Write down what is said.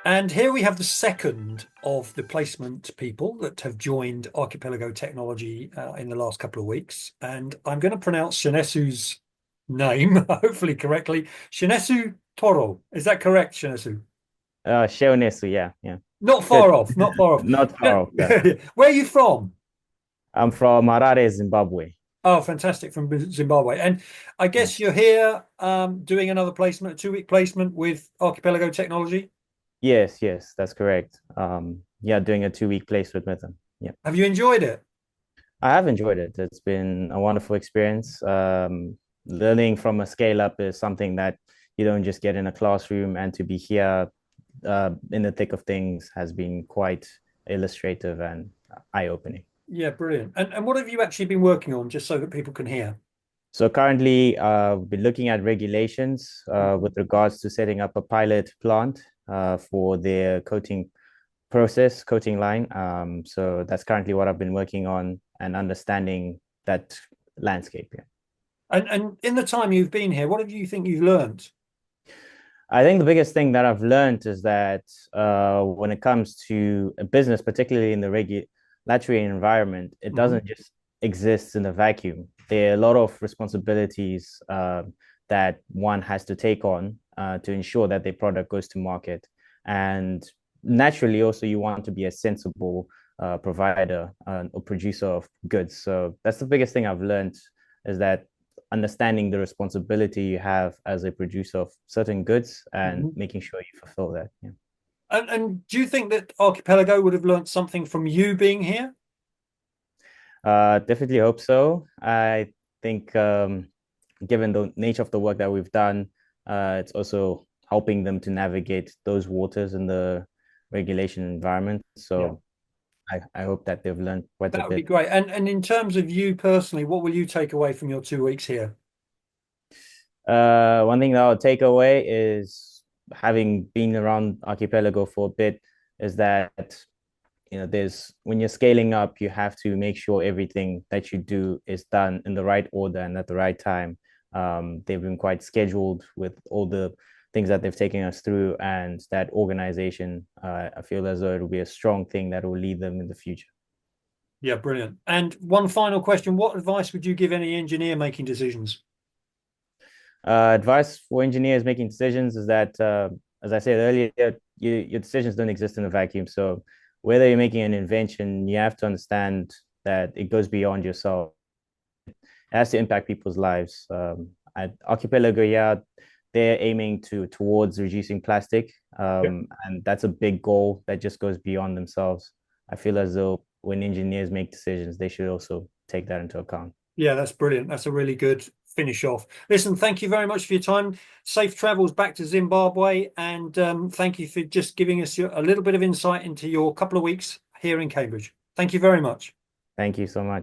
And here we have the second of the placement people that have joined Archipelago Technology in the last couple of weeks. And I'm going to pronounce Sheunesu's name, hopefully correctly. Sheunesu Toro. Is that correct, Sheunesu? Sheunesu, yeah, yeah. Not Good. far off, not far off. Not far off, yeah. Where are you from? I'm from Harare, Zimbabwe. Oh, fantastic, from Zimbabwe. And I Yeah. guess you're here doing another placement, a 2 week placement with Archipelago Technology. Yes, yes, that's correct. Yeah, doing a 2 week placement with them. Yeah. Have you enjoyed it? I have enjoyed it. It's been a wonderful experience. Learning from a scale up is something that you don't just get in a classroom, and to be here in the thick of things has been quite illustrative and eye-opening. Yeah, brilliant. And what have you actually been working on, just so that people can hear? So currently, we've been looking at regulations with regards to setting up a pilot plant for their coating process, coating line. So that's currently what I've been working on and understanding that landscape. Yeah. And in the time you've been here, what have you think you've learned? I think the biggest thing that I've learned is that when it comes to a business, particularly in the regulatory environment, it Hmm. doesn't just exist in a vacuum. There are a lot of responsibilities that one has to take on to ensure that their product goes to market. And naturally, also, you want to be a sensible provider or producer of goods. So that's the biggest thing I've learned is that understanding the responsibility you have as a producer of certain goods and Hmm. making sure you fulfill that. Yeah. And do you think that Archipelago would have learned something from you being here? Definitely hope so. I think, given the nature of the work that we've done, it's also helping them to navigate those waters in the regulation environment. Yeah, So I hope that they've learned quite a that would be bit. great. And in terms of you personally, what will you take away from your 2 weeks here? One thing that I'll take away is having been around Archipelago for a bit, is that there's when you're scaling up, you have to make sure everything that you do is done in the right order and at the right time. They've been quite scheduled with all the things that they've taken us through, and that organization, I feel as though it'll be a strong thing that will lead them in the future. Yeah, brilliant. And one final question, what advice would you give any engineer making decisions? Advice for engineers making decisions is that, as I said earlier, your decisions don't exist in a vacuum. So whether you're making an invention, you have to understand that it goes beyond yourself. It has to impact people's lives. At Archipelago, yeah, they're aiming towards reducing plastic, Yeah. and that's a big goal that just goes beyond themselves. I feel as though when engineers make decisions, they should also take that into account. Yeah, that's brilliant. That's a really good finish off. Listen, thank you very much for your time. Safe travels back to Zimbabwe, and thank you for just giving us a little bit of insight into your couple of weeks here in Cambridge. Thank you very much. Thank you so much.